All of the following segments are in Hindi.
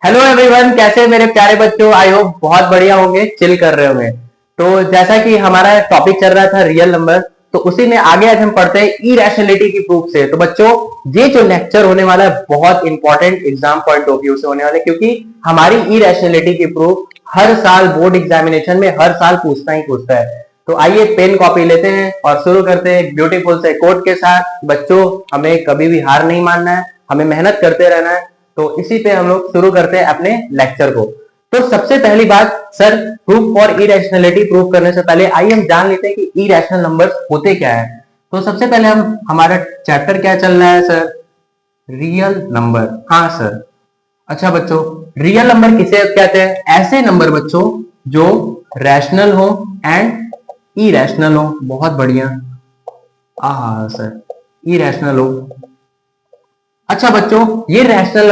हेलो एवरीवन, कैसे मेरे प्यारे बच्चों। आई होप बहुत बढ़िया होंगे, चिल कर रहे होंगे। तो जैसा कि हमारा टॉपिक चल रहा था रियल नंबर, तो उसी में आगे आज हम पढ़ते हैं इरेशनलिटी की प्रूफ से। तो बच्चों, ये जो लेक्चर होने वाला है बहुत important exam point of view से होने वाला है, क्योंकि हमारी इरेशनलिटी की प्रूफ हर साल बोर्ड एग्जामिनेशन में हर साल पूछता ही पूछता है। तो आइए पेन कॉपी लेते हैं और शुरू करते हैं ब्यूटीफुल से कोट के साथ। बच्चों, हमें कभी भी हार नहीं मानना है, हमें मेहनत करते रहना है। तो इसी पे हम लोग शुरू करते हैं अपने लेक्चर को। तो सबसे पहली बात sir, proof for irrationality proof करने से पहले आइए हम जान लेते हैं कि इरेशनल नंबर्स होते क्या है। तो सबसे पहले हम हमारा चैप्टर क्या चल रहा है सर? Real number. हाँ सर। अच्छा बच्चों, रियल नंबर किसे कहते हैं? ऐसे नंबर बच्चों जो रैशनल हो एंड इरेशनल हो। बहुत बढ़िया। हाँ सर, इरेशनल हो। अच्छा बच्चों, ये रैशनल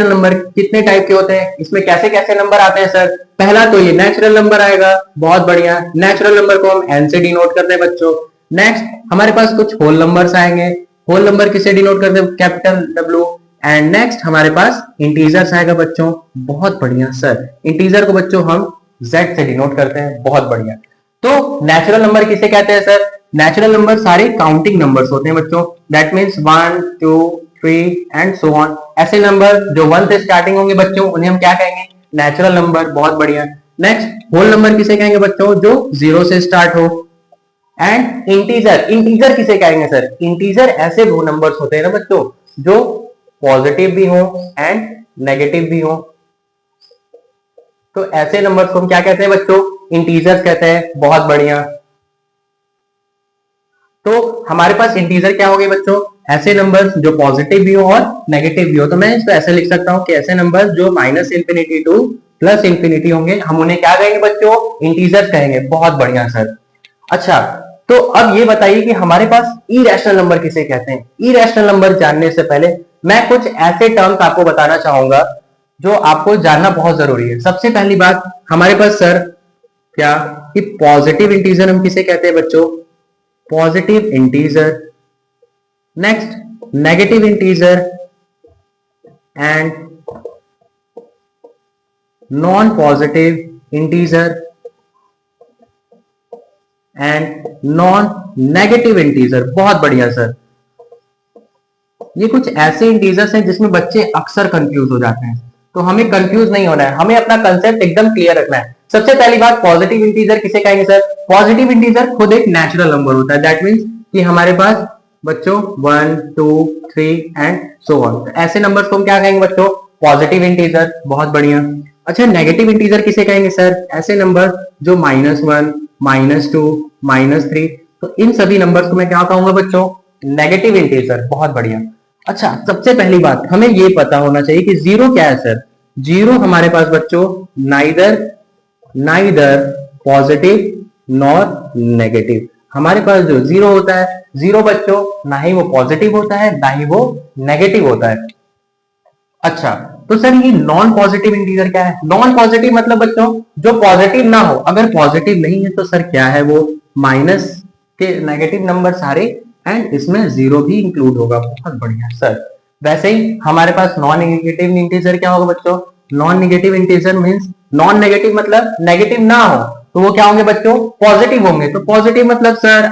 नंबर कितने टाइप के होते हैं? इसमें कैसे कैसे नंबर आते हैं सर? पहला तो ये नेचुरल नंबर आएगा। बहुत बढ़िया। नेचुरल नंबर को हम एन से डिनोट करते हैं बच्चों। नेक्स्ट हमारे पास कुछ होल नंबर्स आएंगे। होल नंबर किसे डिनोट करते हैं? Capital W. एंड नेक्स्ट हमारे पास इंटीजर्स आएगा बच्चों। बहुत बढ़िया सर। इंटीजर को बच्चों हम जेड से डिनोट करते हैं। बहुत बढ़िया। तो नेचुरल नंबर किसे कहते हैं सर? नेचुरल नंबर सारे काउंटिंग नंबर्स होते हैं बच्चों। That means 1 2 3 and so on. ऐसे नंबर जो 1 से स्टार्टिंग होंगे बच्चों, उन्हें हम क्या कहेंगे? Natural number. बहुत बढ़िया। नेक्स्ट होल नंबर किसे कहेंगे बच्चों? जो 0 से स्टार्ट हो। एंड इंटीजर, इंटीजर किसे कहेंगे सर? इंटीजर ऐसे दो नंबर्स होते हैं ना बच्चों, जो पॉजिटिव भी हो एंड नेगेटिव भी हो। तो ऐसे नंबर्स को हम क्या कहते हैं बच्चों? इंटीजर्स कहते हैं। बहुत बढ़िया। तो हमारे पास इंटीजर क्या हो गए बच्चों? ऐसे नंबर्स जो पॉजिटिव भी हो और नेगेटिव भी हो। तो मैं इसको ऐसे लिख सकता हूं कि ऐसे नंबर्स जो minus infinity two plus infinity होंगे, हम उन्हें क्या कहेंगे बच्चों? इंटीजर्स कहेंगे। बहुत बढ़िया सर। अच्छा, तो अब ये बताइए कि हमारे पास इरेशनल नंबर किसे कहते हैं? इरेशनल नंबर जानने से पहले मैं कुछ ऐसे टर्म्स आपको बताना चाहूंगा जो आपको जानना बहुत जरूरी है। सबसे पहली बात हमारे पास सर क्या, कि पॉजिटिव इंटीजर हम किसे कहते हैं बच्चों? Positive integer. Next negative integer and non positive integer and non negative integer. बहुत बढ़िया सर। ये कुछ ऐसे इंटीजर्स हैं जिसमें बच्चे अक्सर कंफ्यूज हो जाते हैं, तो हमें कंफ्यूज नहीं होना है, हमें अपना कंसेप्ट एकदम क्लियर रखना है। सबसे पहली बात, पॉजिटिव इंटीजर किसे कहेंगे सर? पॉजिटिव इंटीजर खुद एक नेचुरल नंबर होता है। दैट मीन्स कि हमारे पास बच्चों 1 2 3 एंड सो ऑन। ऐसे नंबर्स को हम क्या कहेंगे बच्चों? Positive integer. बहुत बढ़िया। अच्छा, नेगेटिव इंटीजर किसे कहेंगे सर? ऐसे नंबर जो -1 -2 -3। तो इन सभी नंबर्स को मैं क्या कहूंगा बच्चों? Negative integer. बहुत बढ़िया। अच्छा, सबसे पहली बात हमें ये पता होना चाहिए कि जीरो क्या है सर? जीरो हमारे पास बच्चों neither neither positive nor negative. हमारे पास जो जीरो होता है, जीरो बच्चों ना ही वो पॉजिटिव होता है ना ही वो नेगेटिव होता है। अच्छा, तो सर ये नॉन पॉजिटिव इंटीजर क्या है? नॉन पॉजिटिव मतलब बच्चों जो पॉजिटिव ना हो। अगर पॉजिटिव नहीं है तो सर क्या है वो? माइनस के नेगेटिव नंबर सारे, एंड इसमें जीरो भी इंक्लूड होगा। बहुत बढ़िया सर। वैसे ही हमारे पास नॉन नेगेटिव इंटीजर क्या होगा बच्चों? Non negative integer means, non negative मतलब नेगेटिव ना हो तो वो क्या होंगे बच्चों? पॉजिटिव होंगे। तो पॉजिटिव मतलब सर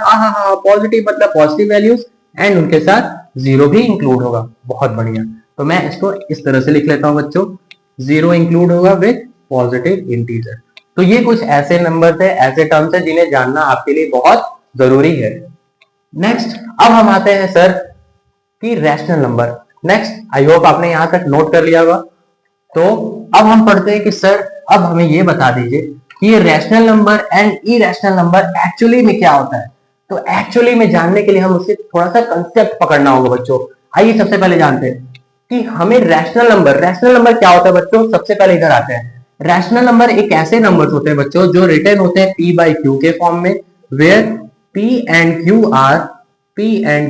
पॉजिटिव मतलब पॉजिटिव वैल्यूज एंड उनके साथ जीरो भी इंक्लूड होगा। बहुत बढ़िया। तो मैं इसको इस तरह से लिख लेता हूं बच्चों, जीरो इंक्लूड होगा विद पॉजिटिव इंटीजर। तो ये कुछ ऐसे नंबर है, ऐसे टर्म्स है जिन्हें जानना आपके लिए बहुत जरूरी है। नेक्स्ट अब हम आते हैं सर कि rational number. Next, I hope आपने यहां तक नोट कर लिया होगा। तो अब हम पढ़ते हैं कि सर अब हमें ये बता दीजिए कि ये rational number and irrational number actually में क्या होता है। तो एक्चुअली में जानने के लिए हम उससे थोड़ा सा कंसेप्ट पकड़ना होगा बच्चों। आइए सबसे पहले जानते हैं कि हमें रैशनल नंबर क्या होता है बच्चों। सबसे पहले इधर आते हैं। रैशनल नंबर एक ऐसे नंबर होते हैं बच्चों जो रिटर्न होते हैं p बाई क्यू के फॉर्म में, where p and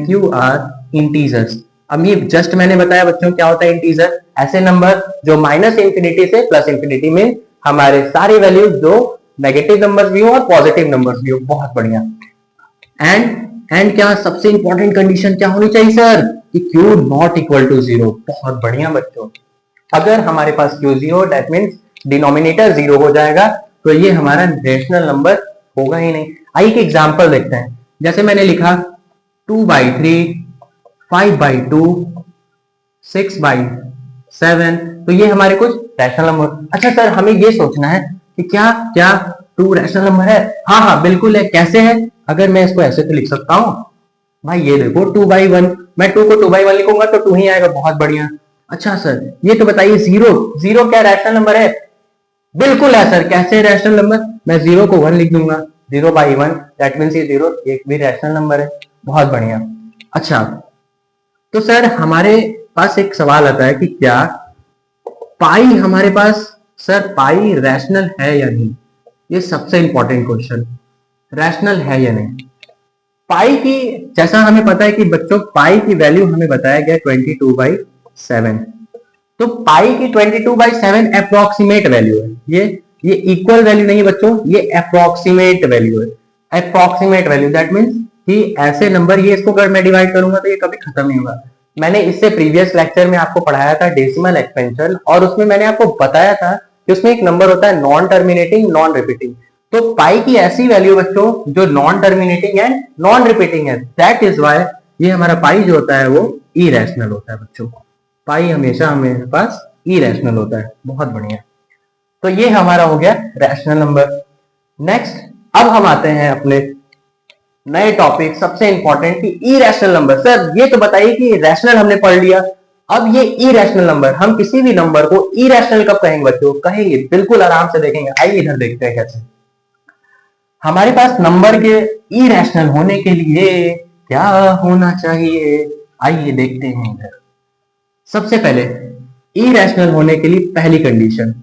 q are integers. अब ये जस्ट मैंने बताया बच्चों क्या होता है इंटीजर। ऐसे नंबर जो माइनस इंफिनिटी से प्लस इंफिनिटी में हमारे सारी वैल्यूज जो नेगेटिव नंबर्स भी हो और पॉजिटिव नंबर्स भी हो। बहुत बढ़िया। एंड क्या सबसे इंपॉर्टेंट कंडीशन क्या होनी चाहिए सर? कि q not equal to zero. बहुत बढ़िया बच्चों। अगर हमारे पास Q0 दैट मीन्स डिनोमिनेटर 0 हो जाएगा तो ये हमारा रेशनल नंबर होगा ही नहीं। आइए एक एग्जांपल देखते हैं। जैसे मैंने लिखा 2/3, 5/2, 6/7, तो ये हमारे कुछ रैशनल नंबर। अच्छा सर हमें ये सोचना है कि क्या क्या 2 रैशनल नंबर है? हाँ हाँ बिल्कुल है। कैसे है? अगर मैं इसको ऐसे तो लिख सकता हूँ भाई, ये देखो 2/1, मैं 2 को 2/1 लिखूंगा तो 2 ही आएगा। बहुत बढ़िया। अच्छा सर ये तो बताइए 0 क्या रैशनल नंबर है? बिल्कुल है सर। कैसे रैशनल नंबर? मैं 0 को 1 लिख दूंगा, 0/1 दैट मीन्स ये 0 एक भी रैशनल नंबर है। बहुत बढ़िया। अच्छा तो सर हमारे पास एक सवाल आता है कि क्या पाई हमारे पास, सर पाई रैशनल है या नहीं? ये सबसे इंपॉर्टेंट क्वेश्चन, रैशनल है या नहीं। पाई की, जैसा हमें पता है कि बच्चों पाई की वैल्यू हमें बताया गया 22/7, तो पाई की 22/7 अप्रोक्सीमेट वैल्यू है। ये इक्वल वैल्यू नहीं है बच्चों, ये अप्रोक्सीमेट वैल्यू है। अप्रोक्सीमेट वैल्यू दैट मीन्स कि ऐसे नंबर, ये इसको अगर मैं डिवाइड करूंगा तो ये कभी खत्म नहीं होगा। मैंने इससे प्रीवियस लेक्चर में आपको पढ़ाया था डेसिमल एक्सपेंशन, और उसमें मैंने आपको बताया था कि उसमें एक नंबर होता है नॉन टर्मिनेटिंग नॉन रिपीटिंग। तो पाई की ऐसी वैल्यू बच्चों जो non terminating and non repeating है, दैट इज वाई ये हमारा पाई जो होता है वो इरेशनल होता है बच्चों। पाई हमेशा हमारे पास इरेशनल होता है। बहुत बढ़िया। तो ये हमारा हो गया रैशनल नंबर। नेक्स्ट अब हम आते हैं अपने नए टॉपिक, सबसे इंपॉर्टेंट कि इरेशनल नंबर। सर ये तो बताइए कि रैशनल हमने पढ़ लिया, अब ये इरेशनल नंबर, हम किसी भी नंबर को इरेशनल कब कहेंगे बच्चों? कहेंगे बिल्कुल आराम से देखेंगे। आइए इधर देखते हैं कैसे। हमारे पास नंबर के इरेशनल होने के लिए क्या होना चाहिए, आइए देखते हैं इधर। सबसे पहले इरेशनल होने के लिए पहली कंडीशन,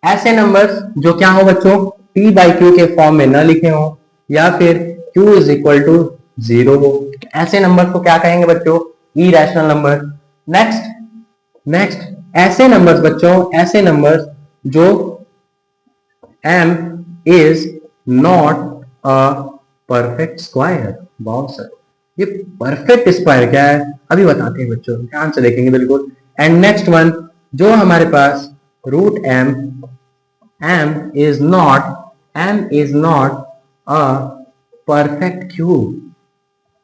ऐसे नंबर्स जो क्या हो बच्चों, p/q के फॉर्म में न लिखे हो या फिर q इज इक्वल टू 0 हो, ऐसे नंबर को क्या कहेंगे बच्चों? Irrational number. नेक्स्ट ऐसे नंबर्स बच्चों, ऐसे नंबर्स जो m is not a perfect square. बहुत सर ये परफेक्ट स्क्वायर क्या है अभी बताते हैं बच्चों, ध्यान से देखेंगे बिल्कुल। एंड नेक्स्ट वन जो हमारे पास root m is not a perfect cube।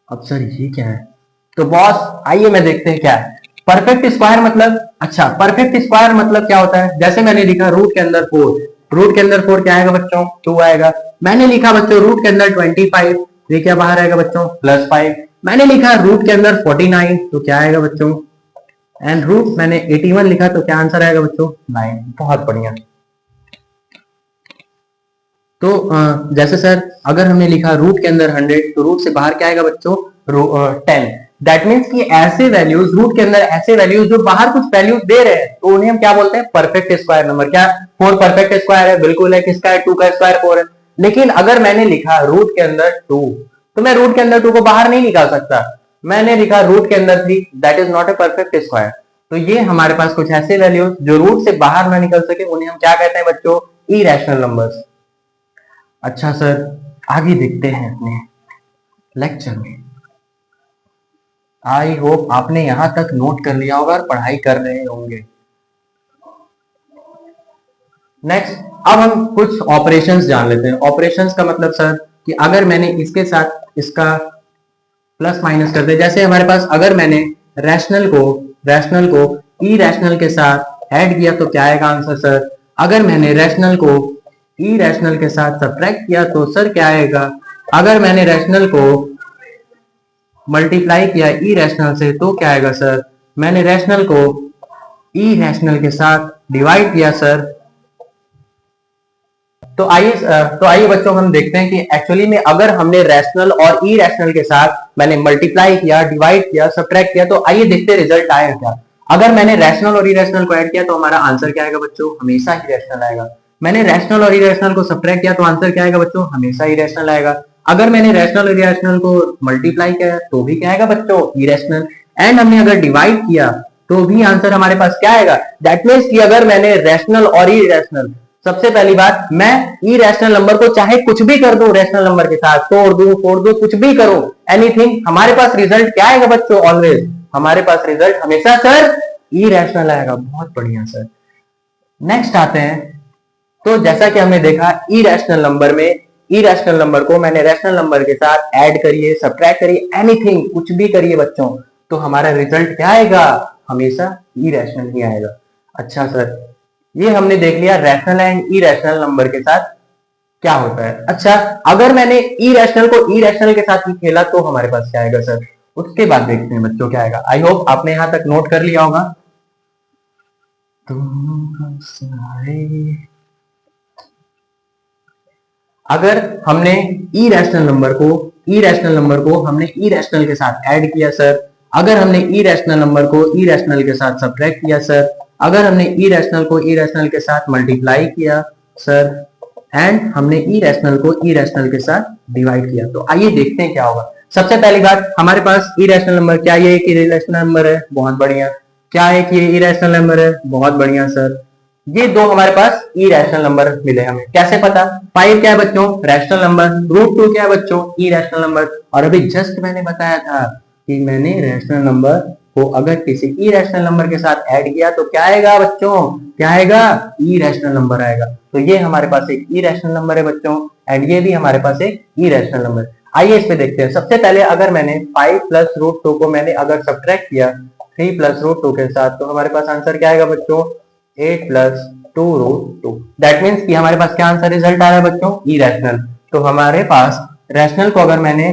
अब सर ये क्या है? तो बॉस आइए मैं देखते हैं क्या है परफेक्ट स्क्वायर मतलब। अच्छा परफेक्ट स्क्वायर मतलब क्या होता है? जैसे मैंने लिखा रूट के अंदर 4, रूट के अंदर 4 क्या आएगा बच्चों? 2 आएगा। मैंने लिखा बच्चों रूट के अंदर 25, ये क्या बाहर आएगा बच्चों? +5। मैंने लिखा रूट के अंदर 49, तो क्या आएगा बच्चों? एंड रूट मैंने 81 लिखा, तो क्या आंसर आएगा बच्चों? 9। बहुत बढ़िया। तो जैसे सर अगर हमने लिखा रूट के अंदर 100, तो रूट से बाहर क्या आएगा बच्चों? 10। दैट मीन्स कि ऐसे वैल्यूज रूट के अंदर, ऐसे वैल्यूज जो बाहर कुछ वैल्यूज दे रहे हैं, तो उन्हें हम क्या बोलते हैं? Perfect square number. क्या 4 परफेक्ट स्क्वायर है? बिल्कुल है। किसका है? 2 का स्क्वायर 4 है। लेकिन अगर मैंने लिखा रूट के अंदर 2, तो मैं रूट के अंदर 2 को बाहर नहीं निकाल सकता। मैंने लिखा रूट के अंदर 3, that is not a perfect square. तो ये हमारे पास कुछ ऐसे वैल्यूज जो रूट से बाहर ना निकल सके, उन्हें हम क्या कहते हैं बच्चों? Irrational numbers. अच्छा सर आगे देखते हैं अपने लेक्चर में। आई होप आपने यहां तक नोट कर लिया होगा और पढ़ाई कर रहे होंगे। नेक्स्ट अब हम कुछ ऑपरेशंस जान लेते हैं। ऑपरेशंस का मतलब सर कि अगर मैंने इसके साथ इसका प्लस माइनस कर दिया, जैसे हमारे पास अगर मैंने रैशनल को इरेशनल के साथ ऐड किया तो क्या आएगा आंसर सर? अगर मैंने रैशनल को इरेशनल के साथ सब्ट्रैक्ट किया तो सर क्या आएगा? अगर मैंने रैशनल को मल्टीप्लाई किया इरेशनल से तो क्या आएगा सर? मैंने रैशनल को इरेशनल के साथ डिवाइड किया सर। तो आइए बच्चों हम देखते हैं कि एक्चुअली में अगर हमने रैशनल और इरेशनल के साथ मैंने मल्टीप्लाई किया, डिवाइड किया, सब्ट्रैक्ट किया, तो आइए देखते हैं रिजल्ट आएगा क्या। अगर मैंने रैशनल और इरेशनल को ऐड किया तो हमारा आंसर क्या आएगा बच्चों? हमेशा ही रैशनल आएगा। मैंने रैशनल और इरेशनल को सब्ट्रैक्ट किया तो आंसर क्या आएगा बच्चों? हमेशा इरेशनल आएगा। अगर मैंने रैशनल और इरेशनल को मल्टीप्लाई किया तो भी क्या आएगा बच्चों? इरेशनल। एंड हमने अगर डिवाइड किया तो भी आंसर हमारे पास क्या आएगा? दैट मीन्स कि अगर मैंने रैशनल और इरेशनल, सबसे पहली बात मैं इरेशनल नंबर को चाहे कुछ भी कर दूं, रैशनल नंबर के साथ तोड़ दूं, फोड़ दूं, कुछ भी करूं, एनीथिंग, हमारे पास रिजल्ट क्या आएगा बच्चों? ऑलवेज हमारे पास रिजल्ट हमेशा सर इरेशनल आएगा। बहुत बढ़िया सर। नेक्स्ट आते हैं, तो जैसा कि हमने देखा इरेशनल नंबर में, इरेशनल नंबर को मैंने रैशनल नंबर के साथ ऐड करिए, सब्ट्रैक्ट करिए, एनीथिंग कुछ भी करिए बच्चों, तो हमारा रिजल्ट क्या आएगा? हमेशा इरेशनल ही आएगा। अच्छा सर, ये हमने देख लिया रैशनल एंड इरेशनल नंबर के साथ क्या होता है। अच्छा, अगर मैंने इरेशनल को इरेशनल के साथ ही खेला तो हमारे पास क्या आएगा सर? उसके बाद देखते हैं बच्चों क्या आएगा। आई होप आपने यहां तक नोट कर लिया होगा। अगर हमने इरेशनल नंबर को हमने इरेशनल के साथ ऐड किया सर, अगर हमने इरेशनल नंबर को इरेशनल के साथ सब्ट्रैक्ट किया सर, अगर हमने इरेशनल को इरेशनल के साथ मल्टीप्लाई किया सर, एंड हमने इरेशनल को इरेशनल के साथ डिवाइड किया, तो आइए देखते हैं क्या होगा। सबसे पहली बात, हमारे पास इरेशनल नंबर, क्या ये एक इरेशनल नंबर है? बहुत बढ़िया। क्या है कि ये इरेशनल नंबर है? बहुत बढ़िया सर। ये दो हमारे पास इरेशनल नंबर मिले हमें, कैसे पता? 5 क्या है बच्चों? Rational number. √2 क्या है बच्चों? Irrational number. और अभी जस्ट मैंने बताया था कि मैंने रैशनल नंबर को अगर किसी इरेशनल नंबर के साथ ऐड किया तो क्या आएगा बच्चों? क्या आएगा? इरेशनल नंबर आएगा। तो ये हमारे पास एक इरेशनल नंबर है बच्चों, एंड ये भी हमारे पास एक इरेशनल नंबर। आइए इस पे देखते हैं। सबसे पहले अगर मैंने 5 प्लस √2 को मैंने अगर सब्ट्रैक्ट किया 3 प्लस √2 के साथ, तो हमारे पास आंसर क्या आएगा बच्चों? 8 प्लस 2√2। दैट मीन्स कि हमारे पास क्या आंसर रिजल्ट आ रहा है बच्चों? इरेशनल। तो हमारे पास रैशनल को अगर मैंने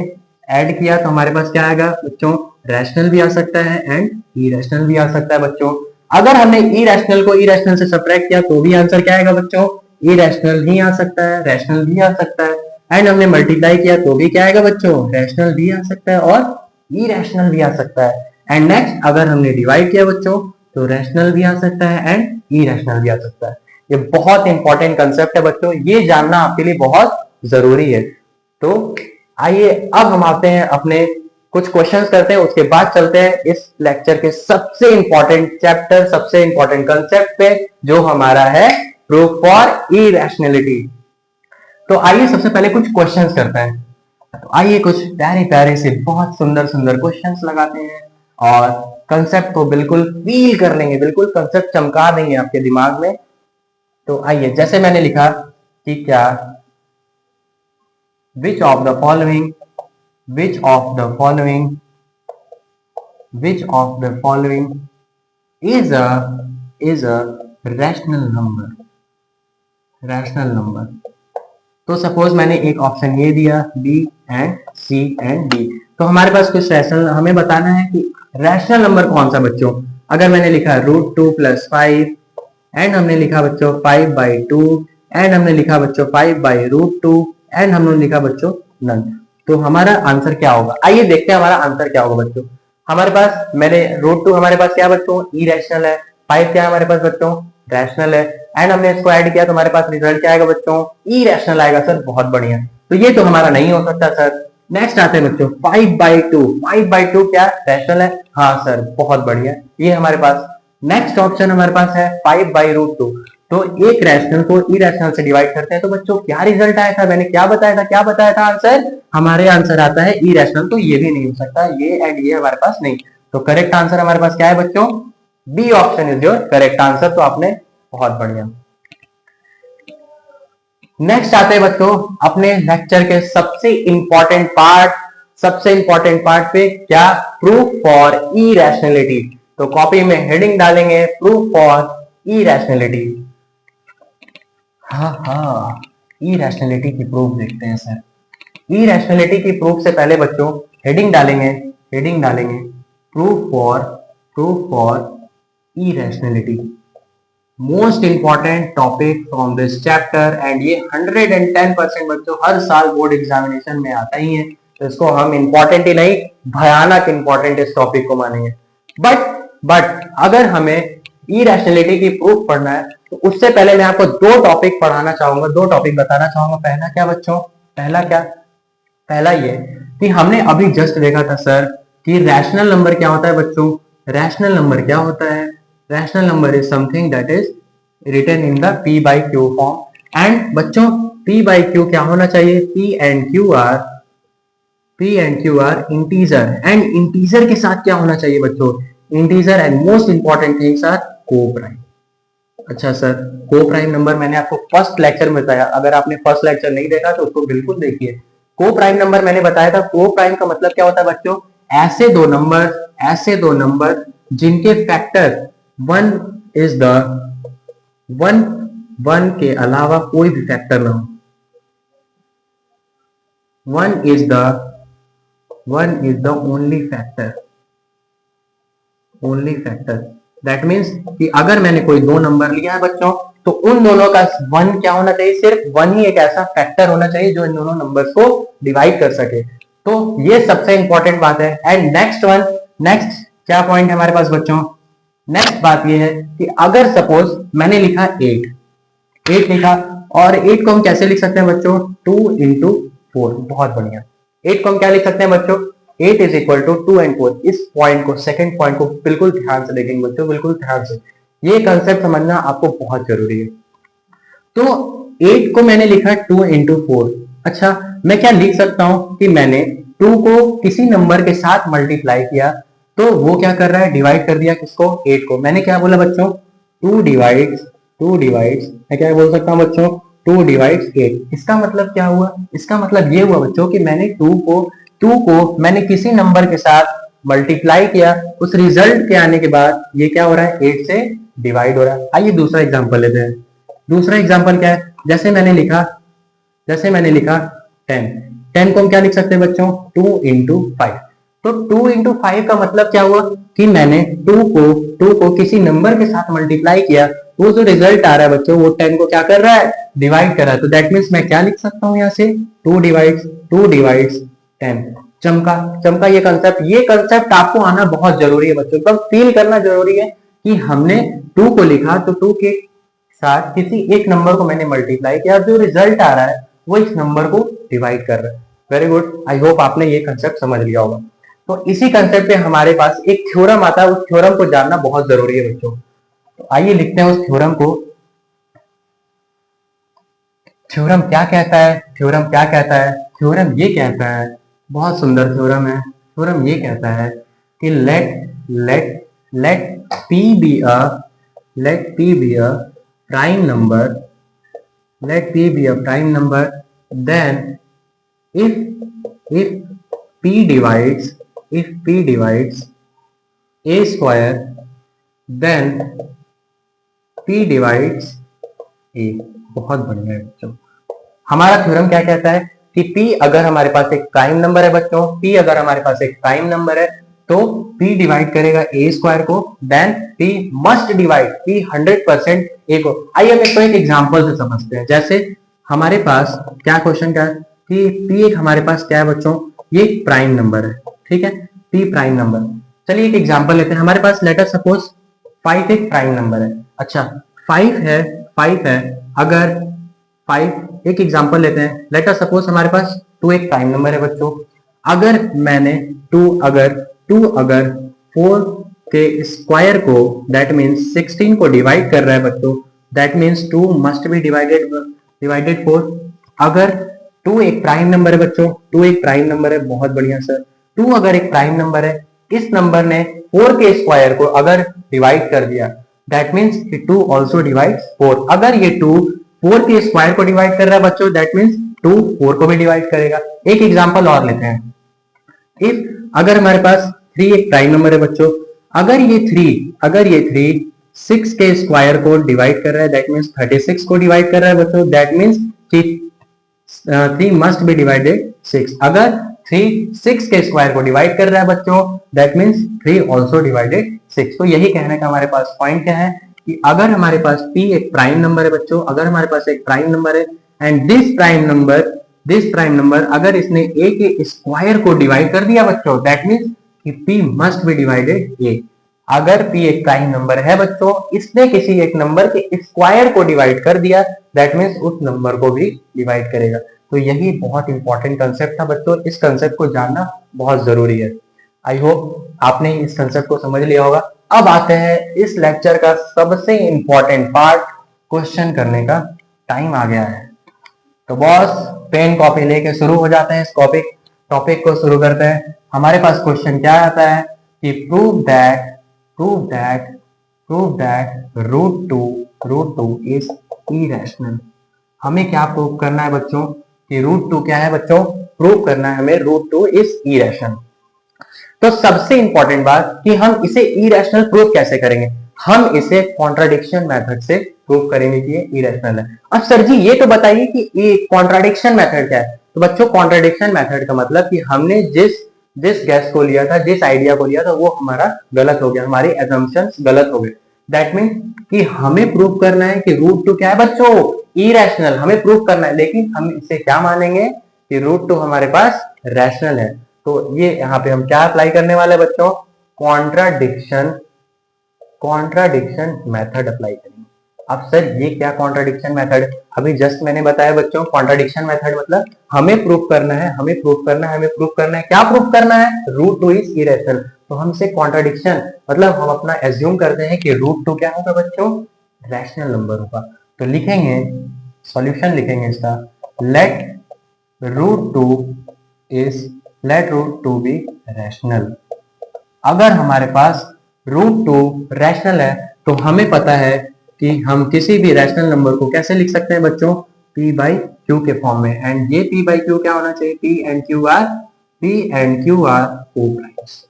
ऐड किया तो हमारे पास क्या आएगा बच्चों? रैशनल भी आ सकता है एंड इरेशनल भी आ सकता है बच्चों। अगर हमने इरेशनल को इरेशनल से सब्ट्रैक्ट किया तो भी आंसर क्या आएगा बच्चों? इरेशनल ही आ सकता है, रैशनल भी आ सकता है। एंड हमने मल्टीप्लाई किया तो भी क्या आएगा बच्चों? रैशनल भी आ सकता है और इरेशनल भी आ सकता है। एंड नेक्स्ट, अगर हमने डिवाइड किया बच्चों तो रैशनल भी आ सकता है एंड इरेशनल भी आ सकता है। ये बहुत इंपॉर्टेंट कंसेप्ट है बच्चों, ये जानना आपके लिए बहुत जरूरी है। तो आइए अब हम आते हैं अपने कुछ क्वेश्चंस करते हैं, उसके बाद चलते हैं इस लेक्चर के सबसे इंपॉर्टेंट चैप्टर, सबसे इंपॉर्टेंट कंसेप्ट पे, जो हमारा है प्रूफ फॉर इरेशनैलिटी। तो आइए सबसे पहले कुछ क्वेश्चंस करते हैं। तो आइए कुछ प्यारे प्यारे से बहुत सुंदर सुंदर क्वेश्चंस लगाते हैं और कंसेप्ट को बिल्कुल फील कर लेंगे, बिल्कुल कंसेप्ट चमका देंगे आपके दिमाग में। तो आइए, जैसे मैंने लिखा कि क्या which of the following which of the following which of the following is a rational number। तो सपोज मैंने एक ऑप्शन ये दिया B and C and D, तो हमारे पास कुछ रैशनल, हमें बताना है कि रैशनल नंबर कौन सा बच्चों। अगर मैंने लिखा √2 + 5 एंड हमने लिखा बच्चों 5/2 एंड हमने लिखा बच्चों 5/√2 एंड हमने लिखा बच्चों नन, तो हमारा आंसर क्या होगा? आइए देखते हैं हमारा आंसर क्या होगा बच्चों। हमारे पास मैंने √2 हमारे पास क्या बच्चों? इरेशनल है। 5 क्या है हमारे पास बच्चों? रैशनल है। एंड हमने इसको ऐड किया तो हमारे पास रिजल्ट क्या आएगा बच्चों? इरेशनल आएगा सर। बहुत बढ़िया। तो ये तो हमारा नहीं हो सकता सर। नेक्स्ट आते हैं बच्चों 5/2। 5/2 क्या रैशनल है? हाँ सर, बहुत बढ़िया, ये हमारे पास नेक्स्ट ऑप्शन हमारे पास है 5/√2। तो एक रैशनल को इरेशनल से डिवाइड करते हैं तो बच्चों क्या रिजल्ट आया था? मैंने क्या बताया था आंसर? हमारे आंसर आता है इरेशनल। तो ये भी नहीं हो सकता, ये एंड ये हमारे पास नहीं। तो करेक्ट आंसर हमारे पास क्या है बच्चों? B option is your correct answer. तो आपने बहुत बढ़िया। नेक्स्ट आते हैं बच्चों अपने लेक्चर के सबसे इंपॉर्टेंट पार्ट पे, क्या? Proof for irrationality. तो कॉपी में हेडिंग डालेंगे प्रूफ फॉर इरेशनैलिटी। हाँ, इरेशनैलिटी की प्रूफ देखते हैं सर। इरेशनैलिटी की प्रूफ से पहले बच्चों हेडिंग डालेंगे proof for irrationality. Most important topic from this chapter, and ये 110% बच्चों हर साल बोर्ड एग्जामिनेशन में आता ही है, तो इसको हम इंपॉर्टेंट ही नहीं, भयानक इंपॉर्टेंट इस टॉपिक को मानेंगे। बट अगर हमें इरेशनैलिटी की प्रूफ पढ़ना है तो उससे पहले मैं आपको दो टॉपिक बताना चाहूंगा। पहला क्या बच्चों? पहला ये कि हमने अभी जस्ट देखा था सर कि रैशनल नंबर क्या होता है बच्चों? रैशनल नंबर क्या होता है? Rational number is something that is written in the p/q फॉर्म। एंड बच्चों p/q क्या होना चाहिए? p and q are integer, and integer के साथ क्या होना चाहिए बच्चों? Integer and most important things are coprime. अच्छा सर, को प्राइम नंबर मैंने आपको फर्स्ट लेक्चर में बताया, अगर आपने फर्स्ट लेक्चर नहीं देखा तो उसको बिल्कुल देखिए। को प्राइम नंबर मैंने बताया था, को प्राइम का मतलब क्या होता है बच्चों, ऐसे दो नंबर जिनके factor one is the one one के अलावा कोई भी फैक्टर ना हो, one is the only factor. That means कि अगर मैंने कोई दो नंबर लिया है बच्चों, तो उन दोनों का वन क्या होना चाहिए, सिर्फ वन ही एक ऐसा फैक्टर होना चाहिए जो इन दोनों नंबर्स को डिवाइड कर सके। तो ये सबसे इंपॉर्टेंट बात है। एंड नेक्स्ट क्या पॉइंट है हमारे पास बच्चों, नेक्स्ट बात ये है कि अगर सपोज मैंने लिखा 8 लिखा, और 8 को हम कैसे लिख सकते हैं बच्चों, 2 इंटू 4। बहुत बढ़िया, 8 को हम क्या लिख सकते हैं बच्चों, 8 इज इक्वल टू 2 एंड 4। इस पॉइंट को, सेकंड पॉइंट को बिल्कुल ध्यान से देखेंगे बच्चों, बिल्कुल ध्यान से, ये कंसेप्ट समझना आपको बहुत जरूरी है। तो 8 को मैंने लिखा 2 इंटू 4। अच्छा, मैं क्या लिख सकता हूं कि मैंने 2 को किसी नंबर के साथ मल्टीप्लाई किया, तो वो क्या कर रहा है, डिवाइड कर दिया किसको, 8 को। मैंने क्या बोला बच्चों, 2 डिवाइड्स मैं क्या बोल सकता हूं बच्चों, 2 डिवाइड्स 8। इसका मतलब क्या हुआ, इसका मतलब ये हुआ बच्चों कि मैंने 2 को मैंने किसी नंबर के साथ मल्टीप्लाई किया, उस रिजल्ट के आने के बाद ये क्या हो रहा है, 8 से डिवाइड हो रहा है। आइए दूसरा एग्जांपल लेते हैं। दूसरा एग्जांपल क्या है, जैसे मैंने लिखा 10 को हम क्या लिख सकते हैं बच्चों, 2 इंटू 5। तो 2 इंटू 5 का मतलब क्या हुआ कि मैंने 2 को किसी नंबर के साथ मल्टीप्लाई किया, वो जो रिजल्ट आ रहा है बच्चों, वो 10 को क्या कर रहा है, डिवाइड कर रहा है। तो दैट मीन्स मैं क्या लिख सकता हूं यहां से, 2 डिवाइड्स 10। चमका ये कंसेप्ट आपको आना बहुत जरूरी है बच्चों, तब फील करना जरूरी है कि हमने 2 को लिखा, तो 2 के साथ किसी एक नंबर को मैंने मल्टीप्लाई किया, जो रिजल्ट आ रहा है वो इस नंबर को डिवाइड कर रहा है। वेरी गुड, आई होप आपने ये कंसेप्ट समझ लिया होगा। तो इसी कंसेप्ट पे हमारे पास एक थ्योरम आता है, उस थ्योरम को जानना बहुत जरूरी है बच्चों। तो आइए लिखते हैं उस थ्योरम को। थ्योरम क्या कहता है, थ्योरम ये कहता है, बहुत सुंदर थ्योरम है। थ्योरम ये कहता है कि late p be a prime number, then if p divides a square, then p divides a। बहुत बढ़िया है बच्चों। हमारा थ्योरम क्या कहता है कि p अगर हमारे पास एक प्राइम नंबर है बच्चों, p अगर हमारे पास एक प्राइम नंबर है, तो p डिवाइड करेगा a स्क्वायर को, then p must divide p 100% a को। आइए हम इसको एक एग्जांपल से समझते हैं। जैसे हमारे पास क्या क्वेश्चन क्या है कि p एक हमारे पास क्या है बच्चों, ये एक प्राइम नंबर है, ठीक है, p प्राइम नंबर। चलिए एक एग्जांपल लेते हैं। हमारे पास लेट अस सपोज 5 एक प्राइम नंबर है। अच्छा, 5 है, अगर 5 एक एग्जांपल लेते हैं, लेट अस सपोज हमारे पास 2 एक प्राइम नंबर है बच्चों। अगर मैंने 2 अगर 4 के स्क्वायर को, दैट मीन्स 16 को डिवाइड कर रहा है बच्चों, that means 2 must be divided 4। अगर 2 एक प्राइम नंबर है बच्चों, 2 एक प्राइम नंबर है, बहुत बढ़िया सर। 2 अगर एक प्राइम नंबर है, इस नंबर ने 4 के स्क्वायर को अगर डिवाइड कर दिया, दैट मीन्स 2 ऑल्सो डिवाइड 4। अगर ये 2 4 के स्क्वायर को डिवाइड कर रहा है बच्चों, दैट मीन्स 2 4 को भी डिवाइड करेगा। एक एग्जांपल और लेते हैं। इफ अगर हमारे पास 3 एक प्राइम नंबर है बच्चों, अगर ये 3 6 के स्क्वायर को डिवाइड कर रहा है, दैट मीन्स 36 को डिवाइड कर रहा है बच्चों, that means 3 must be divided 6। अगर 3 6 के स्क्वायर को डिवाइड कर रहा है बच्चों, दैट मीन्स 3 ऑल्सो डिवाइडेड 6। तो यही कहने का हमारे पास पॉइंट क्या है कि अगर हमारे पास p एक प्राइम नंबर है बच्चों, अगर हमारे पास एक प्राइम नंबर है, एंड दिस प्राइम नंबर अगर इसने a के स्क्वायर को डिवाइड कर दिया बच्चों, दैट मीन्स कि p must be divided a। अगर p एक प्राइम नंबर है बच्चों, इसने किसी एक नंबर के स्क्वायर को डिवाइड कर दिया, दैट मीन्स उस नंबर को भी डिवाइड करेगा। तो यही बहुत इंपॉर्टेंट कंसेप्ट था बच्चों, इस कंसेप्ट को जानना बहुत जरूरी है। आई होप आपने इस कंसेप्ट को समझ लिया होगा। अब आते हैं इस लेक्चर का सबसे इंपॉर्टेंट पार्ट, क्वेश्चन करने का टाइम आ गया है। तो बॉस पेन कॉपी लेके शुरू हो जाते हैं, इस टॉपिक को शुरू करते हैं। हमारे पास क्वेश्चन क्या आता है कि prove that prove that root two is irrational. हमें क्या प्रूव करना है बच्चों कि रूट टू क्या है बच्चों, प्रूव करना है हमें रूट टू इज इरेशनल। तो सबसे इंपॉर्टेंट बात कि हम इसे इरेशनल प्रूव कैसे करेंगे, हम इसे कॉन्ट्राडिक्शन मेथड से प्रूव करेंगे कि ये इरेशनल है। अब सर जी ये तो बताइए कि ये कॉन्ट्राडिक्शन मेथड क्या है। तो बच्चों कॉन्ट्राडिक्शन मेथड का मतलब कि हमने जिस जिस गैस को लिया था, जिस आइडिया को लिया था, वो हमारा गलत हो गया, हमारी एजम्पशंस गलत हो गए। दैट मीन कि हमें प्रूव करना है कि रूट टू क्या है बच्चों, इरेशनल, हमें प्रूव करना है, लेकिन हम इसे क्या मानेंगे कि रूट टू हमारे पास रैशनल है। तो ये यहाँ पे हम क्या अप्लाई करने वाले हैं बच्चों, कॉन्ट्राडिक्शन मेथड अप्लाई करेंगे। अब सर ये क्या कॉन्ट्राडिक्शन मेथड, अभी जस्ट मैंने बताया बच्चों कॉन्ट्राडिक्शन मेथड मतलब हमें प्रूव करना है, क्या प्रूव करना है, रूट टू इज इरेशनल। तो हमसे कॉन्ट्राडिक्शन मतलब हम अपना एज्यूम करते हैं कि रूट टू क्या होगा बच्चों, रैशनल नंबर होगा। तो लिखेंगे, सॉल्यूशन लिखेंगे इसका, let root two be rational. अगर हमारे पास रूट टू रैशनल है तो हमें पता है कि हम किसी भी रैशनल नंबर को कैसे लिख सकते हैं बच्चों, p बाई क्यू के फॉर्म में। एंड ये p बाई क्यू क्या होना चाहिए, p एंड क्यू आर को प्राइम्स।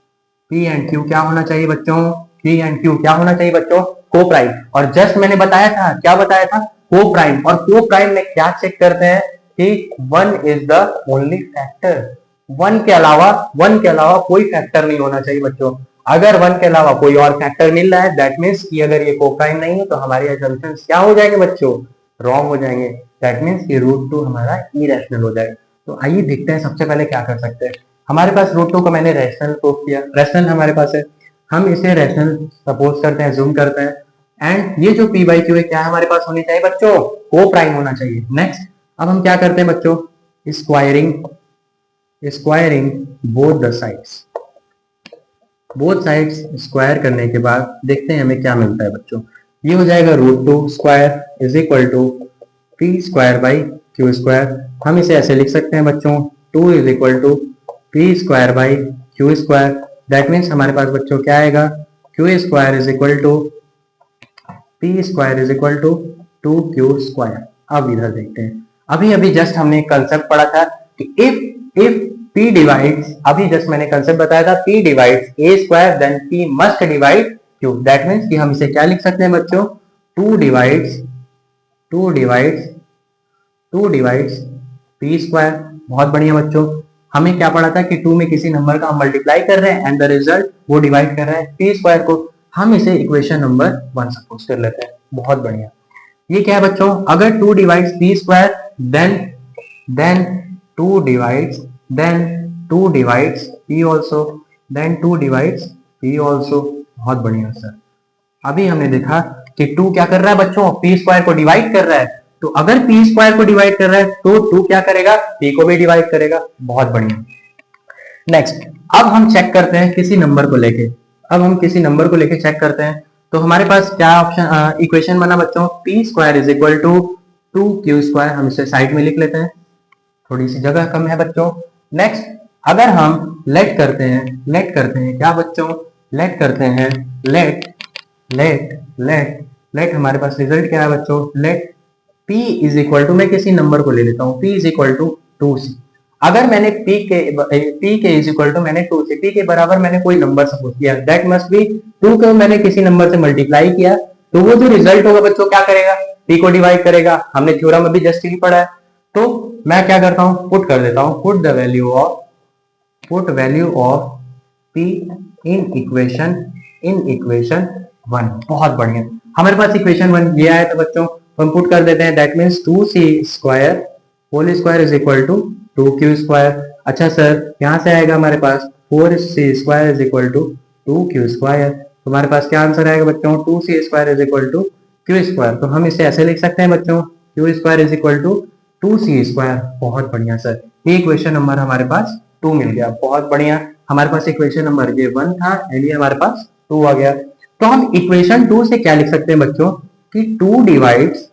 p एंड क्यू क्या होना चाहिए बच्चों, p एंड क्यू क्या होना चाहिए बच्चों, को प्राइम। और जस्ट मैंने बताया था, क्या बताया था, को प्राइम। और को प्राइम में क्या चेक करते हैं कि 1 इज द ओनली फैक्टर, 1 के अलावा कोई फैक्टर नहीं होना चाहिए बच्चों। अगर 1 के अलावा कोई और फैक्टर मिल रहा है दैट मीन्स कि अगर ये कोप्राइम नहीं है तो हमारी असम्पशंस क्या हो जाएंगे बच्चों, रॉन्ग हो जाएंगे। दैट मीन्स कि रूट टू हमारा इरेशनल हो जाएगा। तो आइए देखते हैं सबसे पहले क्या कर सकते हैं। हमारे पास रूट टू को मैंने रैशनल प्रूव किया, रैशनल हमारे पास है, हम इसे रैशनल सपोज करते हैं, जूम करते हैं। एंड ये जो p बाई क्यू है क्या हमारे पास होनी चाहिए बच्चों, को प्राइम होना चाहिए। नेक्स्ट अब हम क्या करते हैं बच्चों, स्क्वायरिंग बोथ साइड्स स्क्वायर करने के बाद देखते हैं हमें क्या मिलता है बच्चों। ये हो जाएगा root two square is equal to P square by Q square. हम इसे ऐसे लिख सकते हैं बच्चों, 2 is equal to P square by Q square. That means हमारे पास बच्चों क्या आएगा, Q square is equal to P square is equal to 2q square. अब इधर देखते हैं, अभी जस्ट हमने कंसेप्ट पढ़ा था कि इफ p डिवाइड्स, अभी जस्ट मैंने कंसेप्ट बताया था, p divides a square then p must divide q। That means कि हम इसे क्या लिख सकते हैं बच्चों, 2 डिवाइड्स p स्क्वायर। बहुत बढ़िया बच्चों, हमें क्या पढ़ा था कि 2 में किसी नंबर का हम मल्टीप्लाई कर रहे हैं एंड द रिजल्ट वो डिवाइड कर रहा है p स्क्वायर को। हम इसे इक्वेशन नंबर 1 सपोज कर लेते हैं। बहुत बढ़िया, ये क्या है बच्चों, अगर 2 divides p square then 2 divides p also, बहुत बढ़िया सर। अभी हमने देखा कि 2 क्या कर रहा है बच्चों, p स्क्वायर को डिवाइड कर रहा है। तो अगर p स्क्वायर को डिवाइड कर रहा है तो 2 क्या करेगा, p को भी डिवाइड करेगा। बहुत बढ़िया। नेक्स्ट अब हम चेक करते हैं किसी नंबर को लेके, चेक करते हैं। तो हमारे पास क्या ऑप्शन इक्वेशन बना बच्चों, p square is equal to 2q square. हम इसे साइड में लिख लेते हैं, थोड़ी सी जगह कम है बच्चों। नेक्स्ट अगर हम लेट करते हैं क्या बच्चों, लेट हमारे पास रिजल्ट क्या है बच्चों, let p is equal to, मैं किसी नंबर को ले लेता हूं, p is equal to 2c। अगर मैंने p के इज इक्वल टू मैंने 2c, p के बराबर मैंने कोई नंबर सपोज किया, दैट मस्ट बी 2 को मैंने किसी नंबर से मल्टीप्लाई किया, तो वो जो रिजल्ट होगा बच्चों क्या करेगा, p को डिवाइड करेगा। हमने थ्योरम अभी जस्ट ही पढ़ा है। तो मैं क्या करता हूं, पुट कर देता हूं, put value of p in equation 1। बहुत बढ़िया, हमारे पास इक्वेशन 1 ये आया था बच्चों, हम पुट कर देते हैं। That means 2c square whole square is equal to 2q square. अच्छा सर यहां से आएगा हमारे पास 4c square is equal to 2q square. तो हमारे पास क्या आंसर आएगा बच्चों, 2c square is equal to q square. तो हम इसे ऐसे लिख सकते हैं बच्चों, q square is equal to 2c square. बहुत बढ़िया सर, ये इक्वेशन नंबर हमारे पास 2 मिल गया। बहुत बढ़िया, हमारे पास इक्वेशन नंबर ये 1 था एंड ये हमारे पास 2 आ गया। तो हम इक्वेशन 2 से क्या लिख सकते हैं बच्चों कि 2 डिवाइड्स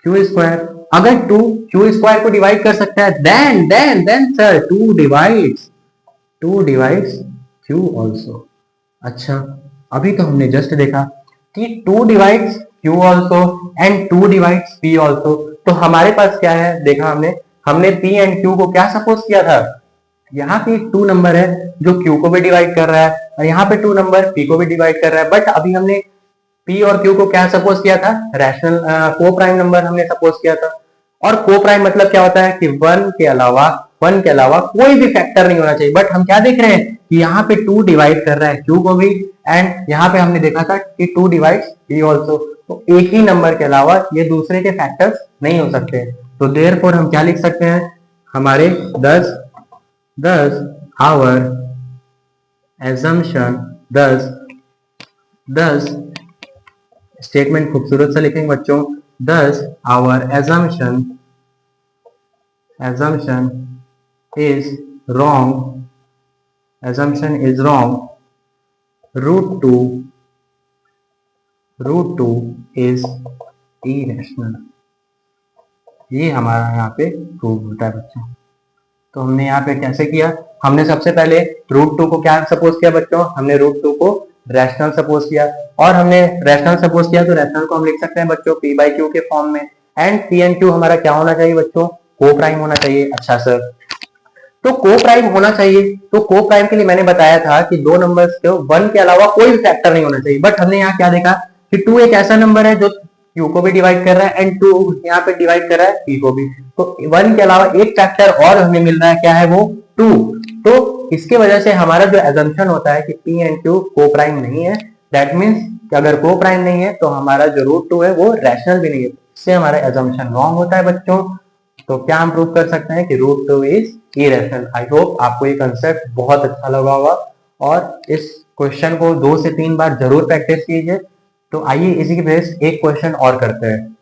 q स्क्वायर। अगर 2 q स्क्वायर को डिवाइड कर सकता है then sir 2 divides q also. अच्छा, अभी तो हमने जस्ट देखा कि 2 divides Q also and 2 divides P also. तो हमारे पास क्या है, देखा हमने हमने P एंड Q को क्या सपोज किया था, यहाँ पे 2 नंबर है जो Q को भी डिवाइड कर रहा है और यहाँ पे 2 नंबर P को भी डिवाइड कर रहा है। बट अभी हमने P और Q को क्या सपोज किया था, रैशनल को प्राइम नंबर हमने सपोज किया था। और को प्राइम मतलब क्या होता है कि वन के अलावा कोई भी फैक्टर नहीं होना चाहिए। बट हम क्या देख रहे हैं कि यहाँ पे 2 डिवाइड कर रहा है Q को भी, एंड यहाँ पे हमने देखा था कि 2 डिवाइड्स P ऑल्सो। तो एक ही नंबर के अलावा ये दूसरे के फैक्टर्स नहीं हो सकते। तो देयरफॉर हम क्या लिख सकते हैं, हमारे 10 आवर एजम्पशन 10 स्टेटमेंट खूबसूरत सा लिखेंगे बच्चों, 10 our assumption is wrong, root 2 is irrational। ये हमारा यहाँ पे प्रूव होता है बच्चों। तो हमने यहाँ पे कैसे किया, हमने सबसे पहले रूट 2 को क्या सपोज किया बच्चों, हमने रूट 2 को रैशनल सपोज किया। और हमने रैशनल सपोज किया तो रैशनल को हम लिख सकते हैं बच्चों P बाई Q के फॉर्म में। एंड P एंड Q हमारा क्या होना चाहिए बच्चों, को प्राइम होना चाहिए। अच्छा सर, तो को प्राइम होना चाहिए, तो को प्राइम के लिए मैंने बताया था कि दो नंबर्स के 1 के अलावा कोई भी फैक्टर नहीं होना चाहिए। बट हमने यहाँ क्या देखा कि 2 एक ऐसा नंबर है जो Q को भी डिवाइड कर रहा है एंड 2 यहाँ पे डिवाइड कर रहा है P को भी। तो 1 के अलावा एक फैक्टर और हमें मिल रहा है, क्या है वो, 2। तो इसके वजह से हमारा जो एजम्पशन होता है कि P एंड Q को प्राइम नहीं है, दैट मीन्स कि अगर को प्राइम नहीं है तो हमारा जो रूट 2 है वो रैशनल भी नहीं है, इससे हमारा एजम्पशन रॉन्ग होता है बच्चों। तो क्या हम प्रूव कर सकते हैं कि root 2 is irrational. I hope आपको ये कंसेप्ट बहुत अच्छा लगा होगा और इस क्वेश्चन को 2 से 3 बार जरूर प्रैक्टिस कीजिए। तो आइए इसी के बेस एक क्वेश्चन और करते हैं।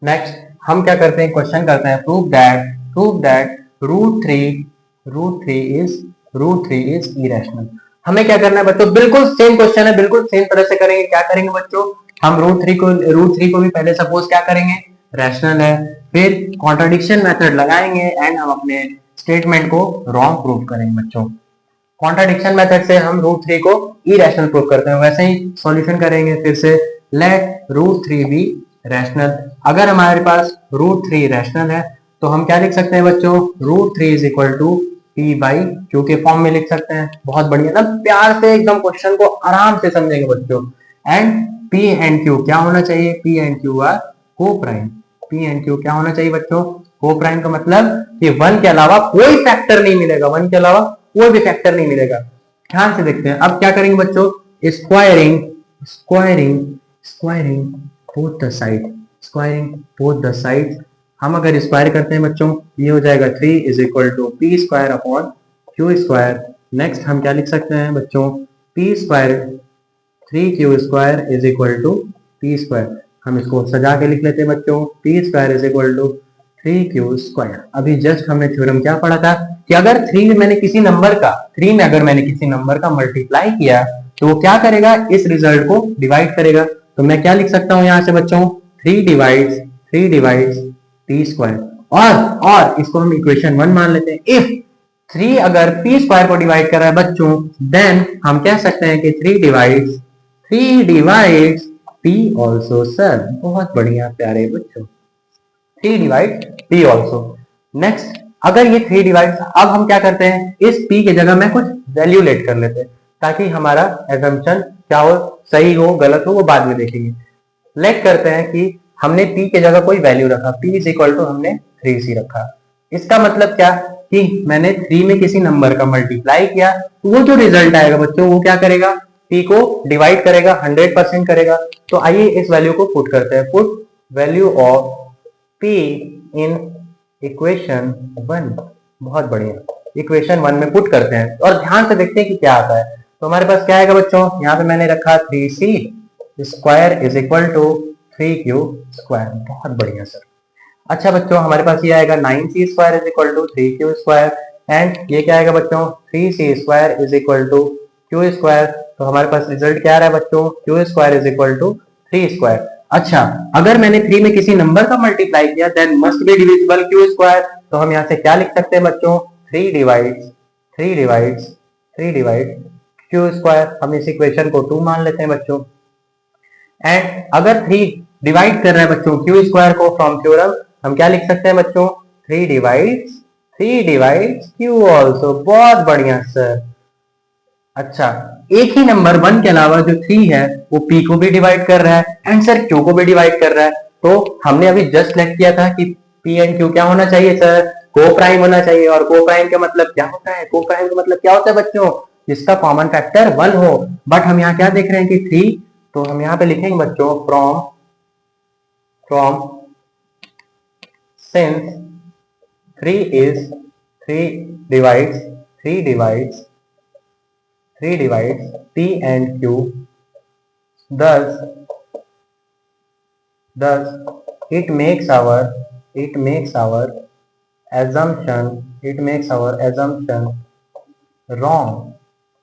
नेक्स्ट हम क्या करते हैं, क्वेश्चन करते हैं prove that root three is irrational. हमें क्या करना है बच्चों, बिल्कुल सेम क्वेश्चन है, बिल्कुल सेम तरह से करेंगे। क्या करेंगे बच्चों, हम रूट थ्री को भी पहले सपोज क्या करेंगे, रैशनल है। फिर कॉन्ट्राडिक्शन मेथड लगाएंगे एंड हम अपने स्टेटमेंट को रॉन्ग प्रूव करेंगे बच्चों। कॉन्ट्राडिक्शन मेथड से हम रूट 3 को इरेशनल प्रूव करते हैं, वैसे ही सॉल्यूशन करेंगे। फिर से लेट रूट 3 बी रैशनल। अगर हमारे पास रूट 3 रैशनल है तो हम क्या लिख सकते हैं बच्चों, root 3 is equal to P by Q के फॉर्म में लिख सकते हैं। बहुत बढ़िया ना, प्यार से एकदम क्वेश्चन को आराम से समझेंगे बच्चों। एंड P एंड Q क्या होना चाहिए, P एंड Q आर को प्राइम। P एंड Q क्या होना चाहिए बच्चों, को प्राइम का मतलब कि 1 के अलावा कोई फैक्टर नहीं मिलेगा, 1 के अलावा कोई भी फैक्टर नहीं मिलेगा। ध्यान से देखते हैं अब क्या करेंगे बच्चों, स्क्वायरिंग बोथ द साइड। हम अगर स्क्वायर करते हैं बच्चों, ये हो जाएगा 3 is equal to P square upon Q square. Next हम क्या लिख सकते हैं बच्चों, P square 3Q square is equal to P square. हम इसको सजा के लिख लेते हैं बच्चों, P square is equal to 3Q square. अभी जस्ट हमने थ्योरम क्या पढ़ा था कि अगर 3 में मैंने किसी नंबर का मल्टीप्लाई किया तो वो क्या करेगा, इस रिजल्ट को डिवाइड करेगा। तो मैं क्या लिख सकता हूं यहां से बच्चों, 3 डिवाइड्स टी स्क्वायर। और इसको हम इक्वेशन 1 मान लेते हैं। इफ 3 अगर पी स्क्वायर को डिवाइड कर रहा है बच्चों, देन हम कह सकते हैं कि 3 डिवाइड्स पी ऑल्सो। सर बहुत बढ़िया प्यारे बच्चों, 3 डिवाइड पी ऑल्सो। नेक्स्ट अगर ये 3 डिवाइड, अब हम क्या करते हैं, इस p की जगह में कुछ वैल्यू लेट कर लेते हैं ताकि हमारा एजम्पशन क्या हो, सही हो गलत हो वो बाद में देखेंगे। लेट करते हैं कि हमने p की जगह कोई वैल्यू रखा, p इज इक्वल टू हमने 3c रखा। इसका मतलब क्या कि मैंने 3 में किसी नंबर का मल्टीप्लाई किया तो वो जो रिजल्ट आएगा बच्चों वो क्या करेगा, p को डिवाइड करेगा, 100% करेगा। तो आइए इस वैल्यू को पुट करते हैं, put value of p in equation 1। बहुत बढ़िया, इक्वेशन 1 में पुट करते हैं और ध्यान से देखते हैं कि क्या आता है। तो हमारे पास क्या आएगा बच्चों, यहाँ पे मैंने रखा 3c square is equal to 3Q square. बहुत बढ़िया सर। अच्छा बच्चों हमारे पास ये आएगा 9c square is equal to 3Q square. And ये क्या आएगा बच्चों, 3c square is equal to Q square. तो हमारे पास रिजल्ट क्या आ रहा है बच्चों, Q square is equal to 3 square. अच्छा अगर मैंने 3 में किसी नंबर का मल्टीप्लाई किया then must be divisible Q square. तो हम यहाँ से क्या लिख सकते हैं बच्चों, 3 डिवाइड्स क्यू स्क्वायर, हम इस इक्वेशन को 2 मान लेते हैं बच्चों। एंड अगर 3 डिवाइड कर रहे हैं बच्चों क्यू स्क्वायर को फ्रॉम थ्योरम, हम क्या लिख सकते हैं बच्चों, 3 डिवाइड्स क्यू ऑल्सो। बहुत बढ़िया सर। अच्छा, एक ही नंबर 1 के अलावा जो 3 है वो p को भी डिवाइड कर रहा है एंड सर q को भी डिवाइड कर रहा है। तो हमने अभी जस्ट लेट किया था कि p एंड q क्या होना चाहिए सर, को प्राइम होना चाहिए। और को प्राइम का मतलब क्या होता है, को प्राइम का मतलब क्या होता है बच्चों, जिसका कॉमन फैक्टर 1 हो। बट हम यहाँ क्या देख रहे हैं कि 3, तो हम यहाँ पे लिखेंगे बच्चों from since 3 divides p and q, thus it makes our assumption wrong।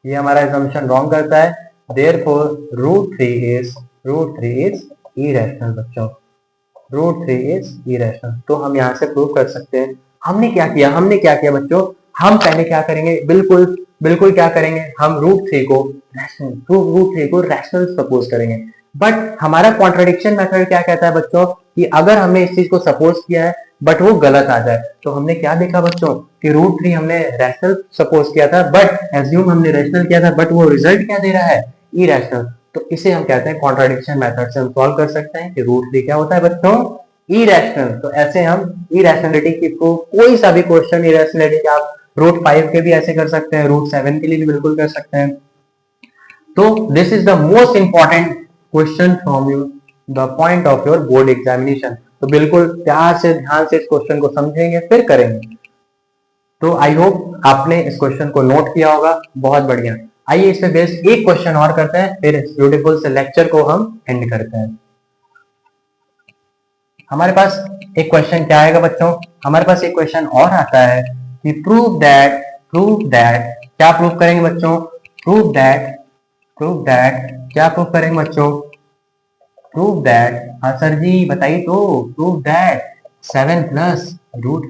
ये हमारा assumption wrong करता है। therefore root 3 is irrational बच्चों, रूट 3 इज इरेशनल। तो हम यहाँ से प्रूव कर सकते हैं। हमने क्या किया बच्चों, हम पहले क्या करेंगे, बिल्कुल क्या करेंगे, हम रूट 3 को रैशनल सपोज करेंगे। बट हमारा कॉन्ट्रडिक्शन मेथड क्या कहता है बच्चों, कि अगर हमने इस चीज को सपोज किया है बट वो गलत आ जाए, तो हमने क्या देखा बच्चों कि रूट 3 हमने रैशनल सपोज किया था, बट एज्यूम हमने रैशनल किया था, बट वो रिजल्ट क्या दे रहा है, इरेशनल। तो इसे हम कहते हैं कॉन्ट्रडिक्शन मेथड से हम सॉल्व कर सकते हैं कि रूट 3 क्या होता है बच्चों, इरेशनल। तो ऐसे हम इरेशनलिटी की प्रूफ, कोई सा भी क्वेश्चन इरेशनलिटी आप रूट 5 के भी ऐसे कर सकते हैं, रूट 7 के लिए भी बिल्कुल कर सकते हैं। तो this is the most important question from you the point of your board examination. तो बिल्कुल प्यार से ध्यान से इस क्वेश्चन को समझेंगे फिर करेंगे। तो आई होप आपने इस क्वेश्चन को नोट किया होगा। बहुत बढ़िया। आइए इस पे बेस्ड एक क्वेश्चन और करते हैं, फिर इस ब्यूटीफुल से लेक्चर को हम एंड करते हैं। हमारे पास एक क्वेश्चन क्या आएगा बच्चों, हमारे पास एक क्वेश्चन और आता है कि प्रूव दैट क्या प्रूव करेंगे बच्चों, प्रूव दैट क्या प्रूव करेंगे बच्चों, प्रूव दैट, हाँ सर जी बताइए तो, prove that 7 plus root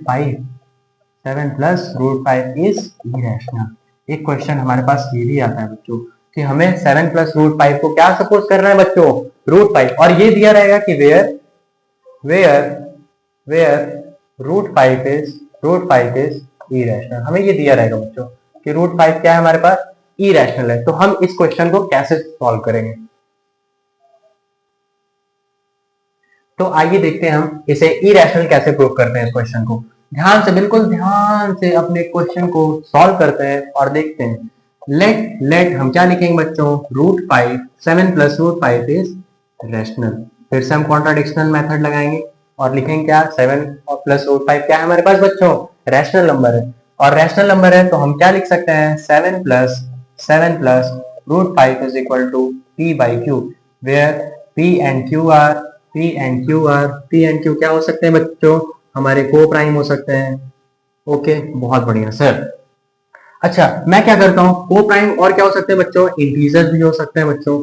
5 is irrational. एक क्वेश्चन हमारे पास ये भी आता है बच्चों कि हमें 7 प्लस रूट 5 को क्या सपोज करना है बच्चों, रूट 5, और ये दिया रहेगा कि वेयर रूट 5 इज इरेशनल। हमें ये दिया रहेगा बच्चों कि रूट 5 क्या है हमारे पास, इरेशनल है। तो हम इस क्वेश्चन को कैसे सॉल्व करेंगे, तो आइए देखते हैं हम इसे इरेशनल कैसे प्रूव करते हैं। इस क्वेश्चन को बिल्कुल ध्यान से अपने क्वेश्चन को सॉल्व करते हैं और देखते हैं। लेट हम क्या लिखेंगे बच्चों, root 5, 7 plus root 5 is rational. फिर से हम कॉन्ट्राडिक्शनल मेथड लगाएंगे और लिखेंगे क्या, 7 प्लस रूट 5 क्या है हमारे पास बच्चों, रैशनल नंबर है। और रैशनल नंबर है तो हम क्या लिख सकते हैं, 7 plus root 5 is equal to p by Q, where p and q क्या हो सकते हैं बच्चों, हमारे को प्राइम हो सकते हैं। ओके, बहुत बढ़िया सर। अच्छा, मैं क्या करता हूं, को प्राइम और क्या हो सकते हैं बच्चों, इंटीजर भी हो सकते हैं बच्चों।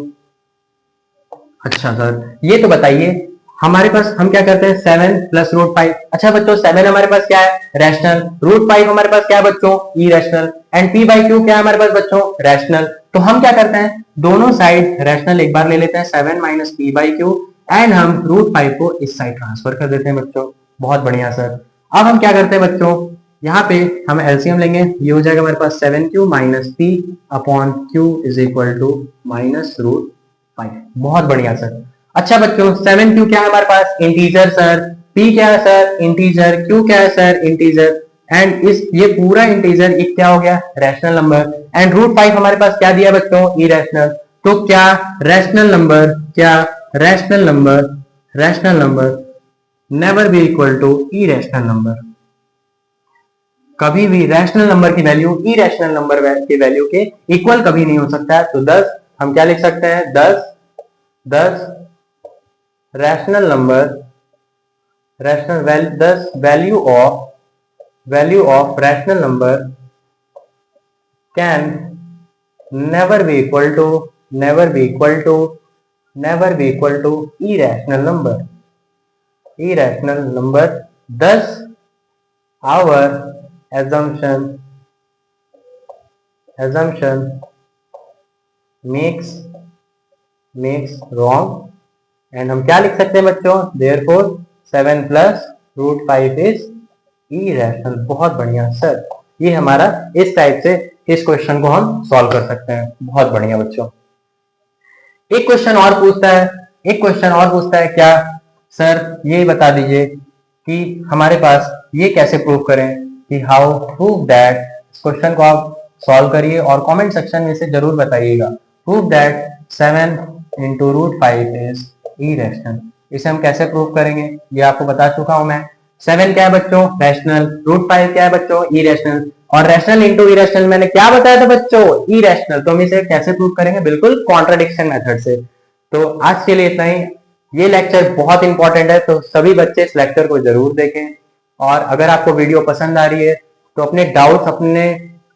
अच्छा सर, ये तो बताइए हमारे पास हम क्या करते हैं, 7 प्लस रूट 5। अच्छा बच्चों, 7 हमारे पास क्या है, रैशनल, रूट 5 हमारे पास क्या है बच्चों, irrational, and p by Q क्या है हमारे पास बच्चों, रैशनल। तो हम क्या करते हैं, दोनों साइड रैशनल एक बार ले लेते हैं, 7 minus p by Q, and हम रूट 5 को इस साइड ट्रांसफर कर देते हैं बच्चों। बहुत बढ़िया सर। अब हम क्या करते हैं बच्चों, यहाँ पे हम एलसीएम लेंगे, ये हो जाएगा हमारे पास 7q minus p upon q is equal to minus root 5। बहुत बढ़िया सर। अच्छा बच्चों, 7q क्या है हमारे पास, इंटीजर सर, p क्या है सर, इंटीजर, q क्या है सर, इंटीजर, एंड इस ये पूरा इंटीजर ये क्या हो गया, रैशनल नंबर, एंड रूट 5 हमारे पास क्या दिया बच्चों, इरेशनल। तो क्या rational number never be equal to irrational number. कभी भी रैशनल नंबर की वैल्यू इरेशनल नंबर की वैल्यू के इक्वल कभी नहीं हो सकता है। तो 10 हम क्या लिख सकते हैं, 10 rational value of rational number can never be equal to irrational number. 10 our assumption assumption makes wrong, and हम क्या लिख सकते हैं बच्चों, therefore 7 plus root 5 is irrational. बहुत बढ़िया सर, ये हमारा इस टाइप से इस क्वेश्चन को हम सॉल्व कर सकते हैं। बहुत बढ़िया बच्चों। एक क्वेश्चन और पूछता है, क्या सर ये बता दीजिए कि हमारे पास ये कैसे प्रूव करें कि हाउ प्रूव दैट, इस क्वेश्चन को आप सॉल्व करिए और कमेंट सेक्शन में से जरूर बताइएगा। Prove that 7 into root 5 is irrational. इसे हम कैसे प्रूव करेंगे ये आपको बता चुका हूं मैं। 7 क्या है बच्चों, रैशनल। रूट 5 क्या है बच्चों, इरेशनल। और रैशनल इंटू इरेशनल मैंने क्या बताया था बच्चों, इरेशनल। तो हम इसे कैसे प्रूव करेंगे, बिल्कुल कॉन्ट्राडिक्शन मेथड से। तो आज के लिए इतना ही। ये लेक्चर बहुत इंपॉर्टेंट है, तो सभी बच्चे इस लेक्चर को जरूर देखें। और अगर आपको वीडियो पसंद आ रही है तो अपने डाउट्स, अपने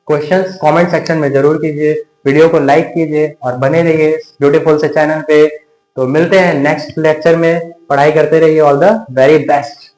क्वेश्चंस कमेंट सेक्शन में जरूर कीजिए। वीडियो को लाइक कीजिए और बने रहिए इस ब्यूटीफुल से चैनल पे। तो मिलते हैं नेक्स्ट लेक्चर में। पढ़ाई करते रहिए। All the very best.